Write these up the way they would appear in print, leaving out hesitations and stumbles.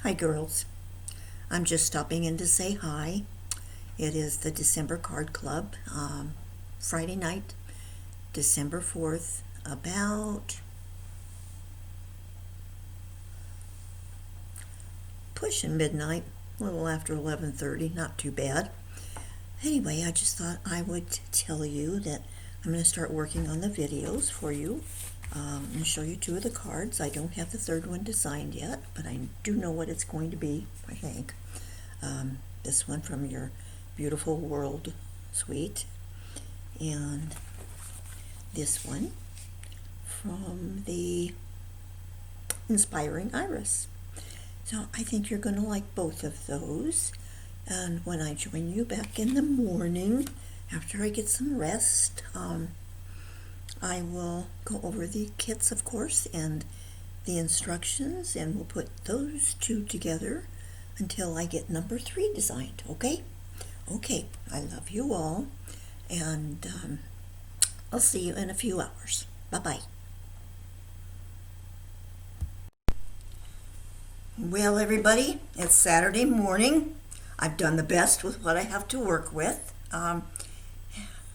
Hi girls, I'm just stopping in to say hi. It is the December Card Club, Friday night, December 4th, about pushing midnight, a little after 11:30, not too bad. Anyway, I just thought I would tell you that I'm going to start working on the videos for you and show you two of the cards. I don't have the third one designed yet, but I do know what it's going to be, I think. This one from your Beautiful World suite, and this one from the Inspiring Iris. So I think you're going to like both of those. And when I join you back in the morning, after I get some rest, I will go over the kits, of course, and the instructions, and we'll put those two together until I get number 3 designed, okay? Okay, I love you all, and I'll see you in a few hours. Bye-bye. Well, everybody, it's Saturday morning. I've done the best with what I have to work with.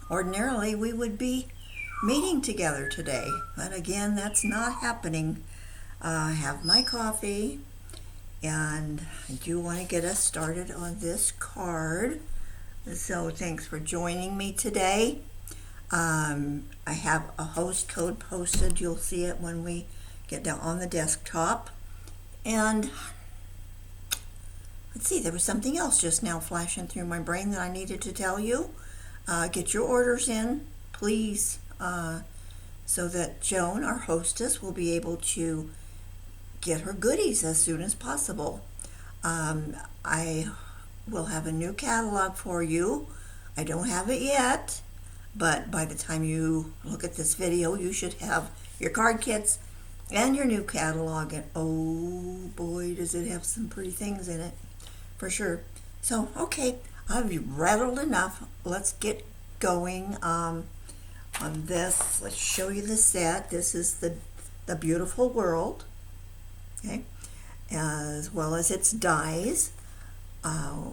Ordinarily, we would be meeting together today, but again, that's not happening. I have my coffee, and I do want to get us started on this card. So thanks for joining me today. I have a host code posted. You'll see it when we get down on the desktop. And let's see, there was something else just now flashing through my brain that I needed to tell you. Get your orders in, please, so that Joan, our hostess, will be able to get her goodies as soon as possible. I will have a new catalog for you. I don't have it yet, but by the time you look at this video, you should have your card kits and your new catalog, and oh boy, does it have some pretty things in it, for sure. So, okay, I've rattled enough. Let's get going on this. Let's show you the set. This is the Beautiful World, okay, as well as its dies,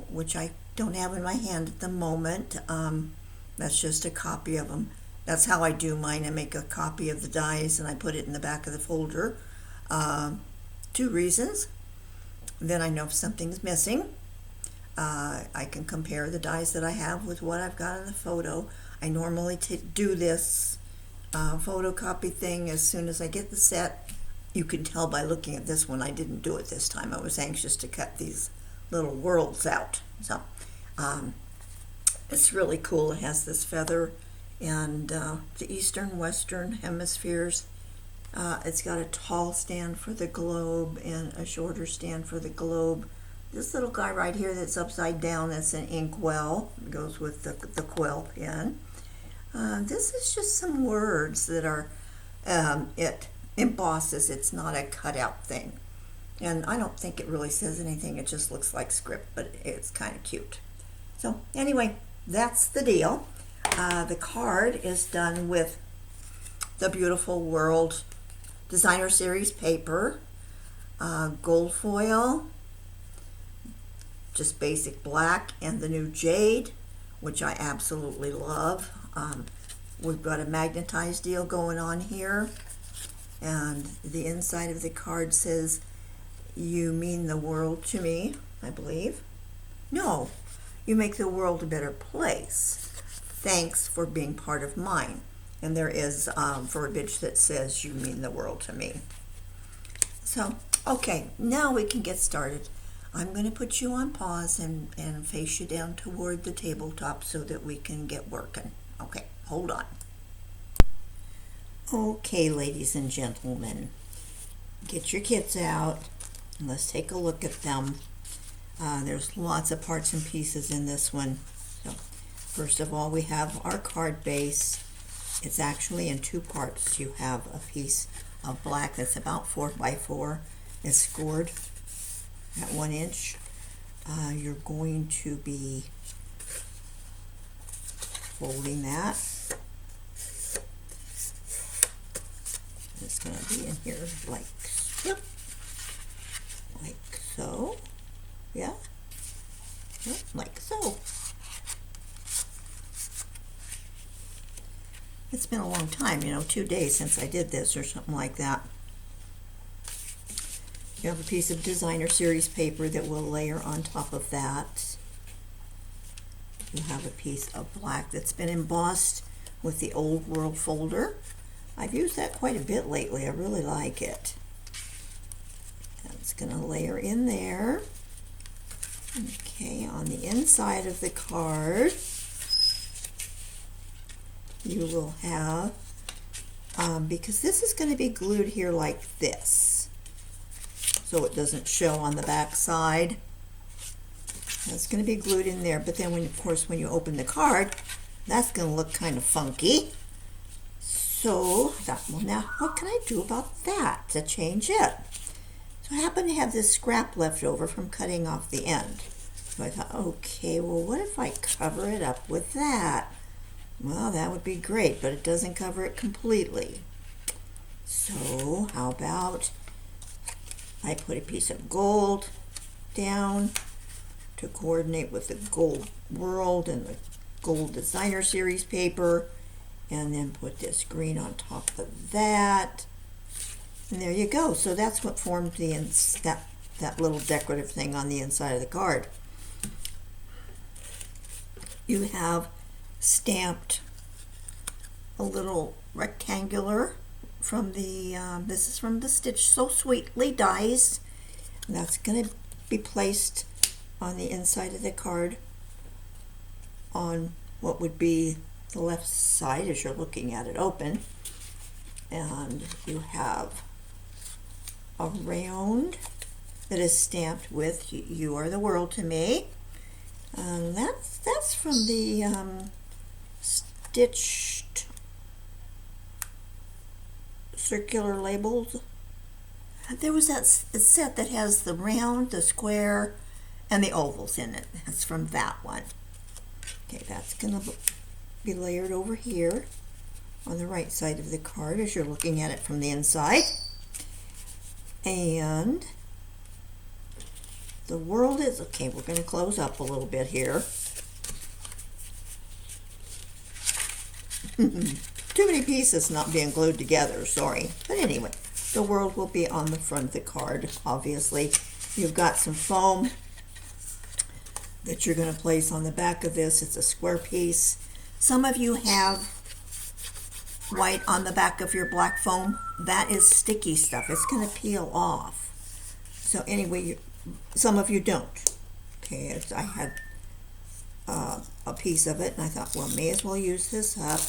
which I don't have in my hand at the moment. That's just a copy of them. That's how I do mine. I make a copy of the dies and I put it in the back of the folder. 2 reasons. Then I know if something's missing. I can compare the dies that I have with what I've got in the photo. I normally do this photocopy thing as soon as I get the set. You can tell by looking at this one I didn't do it this time. I was anxious to cut these little worlds out. So it's really cool. It has this feather and the eastern western hemispheres. It's got a tall stand for the globe and a shorter stand for the globe. This little guy right here that's upside down, that's an inkwell. It goes with the quill pen. This is just some words that are, it embosses. It's not a cutout thing. And I don't think it really says anything. It just looks like script, but it's kind of cute. So anyway, that's the deal. The card is done with the Beautiful World Designer Series paper, gold foil, just basic black, and the new jade, which I absolutely love. We've got a magnetized deal going on here, and the inside of the card says, "You mean the world to me," I believe. No, "You make the world a better place. Thanks for being part of mine." And there is verbiage that says, "You mean the world to me." So, okay, now we can get started. I'm going to put you on pause and face you down toward the tabletop so that we can get working. Okay, hold on. Okay, ladies and gentlemen, get your kits out and let's take a look at them. There's lots of parts and pieces in this one. So, first of all, we have our card base. It's actually in 2 parts. You have a piece of black that's about 4 by 4. It's scored at 1 inch. You're going to be folding that. It's going to be in here like, yep, like so. Yeah, like so. It's been a long time, 2 days since I did this or something like that. You have a piece of designer series paper that will layer on top of that. You have a piece of black that's been embossed with the Old World folder. I've used that quite a bit lately. I really like it. And it's going to layer in there. Okay, on the inside of the card, you will have, because this is going to be glued here like this, so it doesn't show on the back side. That's going to be glued in there, but then of course when you open the card, that's going to look kind of funky. So I thought, well, now what can I do about that to change it? So I happen to have this scrap left over from cutting off the end. So I thought, okay, well, what if I cover it up with that? Well, that would be great, but it doesn't cover it completely. So how about I put a piece of gold down to coordinate with the gold world and the gold designer series paper, and then put this green on top of that. And there you go. So that's what formed that little decorative thing on the inside of the card. You have stamped a little rectangular from the, this is from the Stitch So Sweetly dies. And that's going to be placed on the inside of the card on what would be the left side as you're looking at it open. And you have a round that is stamped with "You Are the World to Me." That's from the stitched circular labels. There was that set that has the round, the square, and the ovals in it. That's from that one. Okay, that's going to be layered over here on the right side of the card as you're looking at it from the inside. And the world is, okay, we're going to close up a little bit here. Too many pieces not being glued together, sorry. But anyway, the world will be on the front of the card, obviously. You've got some foam that you're going to place on the back of this. It's a square piece. Some of you have white on the back of your black foam. That is sticky stuff. It's going to peel off. So anyway, some of you don't. Okay, I had a piece of it, and I thought, well, may as well use this up.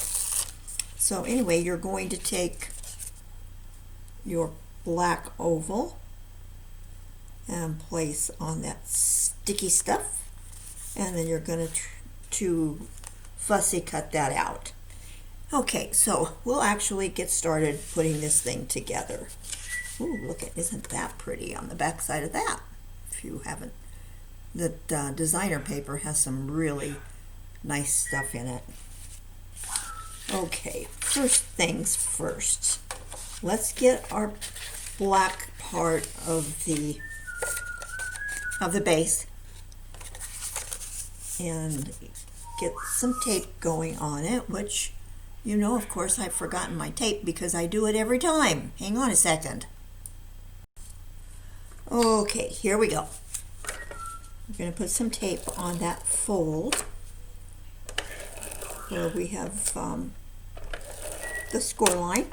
So anyway, you're going to take your black oval and place on that sticky stuff, and then you're going to fussy cut that out. Okay, so we'll actually get started putting this thing together. Ooh, look at, isn't that pretty on the back side of that? If you haven't, the designer paper has some really nice stuff in it. Okay, first things first. Let's get our black part of the base and get some tape going on it, which, of course, I've forgotten my tape because I do it every time. Hang on a second. Okay, here we go. We're going to put some tape on that fold where we have the score line.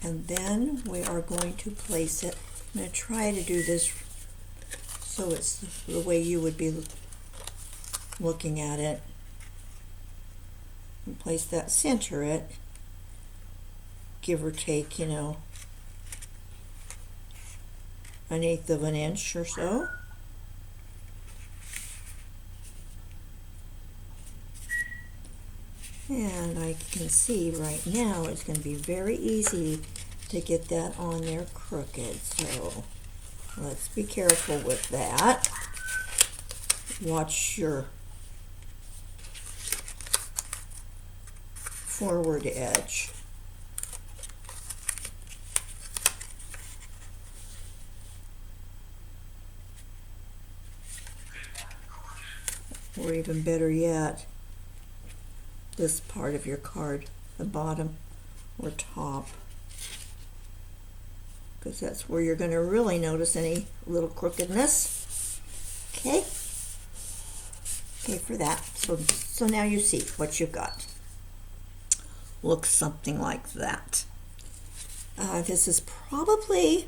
And then we are going to place it. I'm going to try to do this so it's the way you would be looking at it. And place that, center it, give or take, an 1/8 of an inch or so. And I can see right now it's going to be very easy to get that on there crooked. So let's be careful with that. Watch your forward edge. or even better yet, this part of your card, the bottom or top, because that's where you're going to really notice any little crookedness. Okay, for that. So now you see what you've got. Looks something like that. This is probably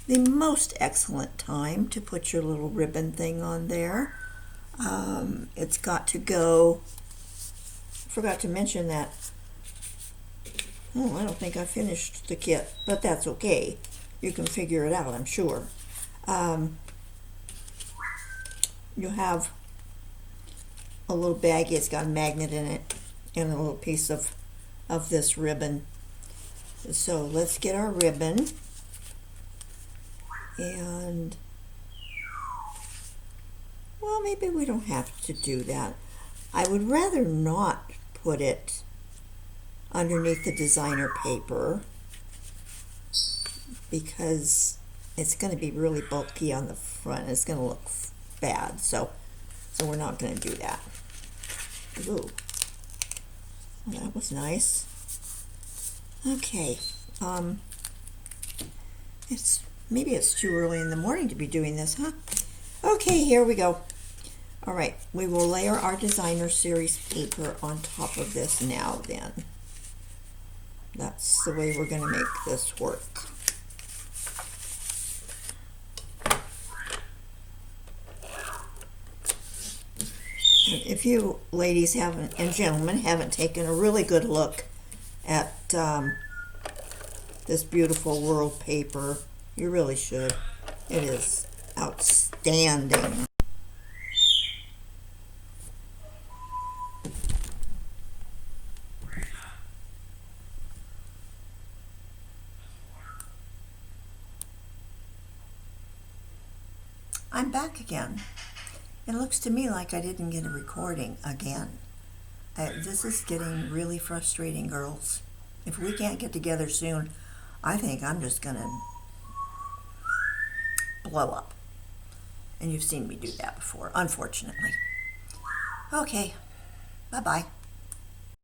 the most excellent time to put your little ribbon thing on there. It's got to go. Forgot to mention that. Oh, I don't think I finished the kit, but that's okay. You can figure it out, I'm sure. You have a little baggie. It's got a magnet in it and a little piece of this ribbon. So let's get our ribbon, and well, maybe we don't have to do that. I would rather not put it underneath the designer paper because it's going to be really bulky on the front. It's going to look bad, so we're not going to do that. Ooh, well, that was nice. Okay, maybe it's too early in the morning to be doing this, huh? Okay, here we go. All right, we will layer our designer series paper on top of this now then. That's the way we're going to make this work. And if you ladies haven't, and gentlemen, haven't taken a really good look at this beautiful world paper, you really should. It is outstanding. I'm back again. It looks to me like I didn't get a recording again. This is getting really frustrating, girls. If we can't get together soon, I think I'm just gonna blow up. And you've seen me do that before, unfortunately. Okay, bye-bye.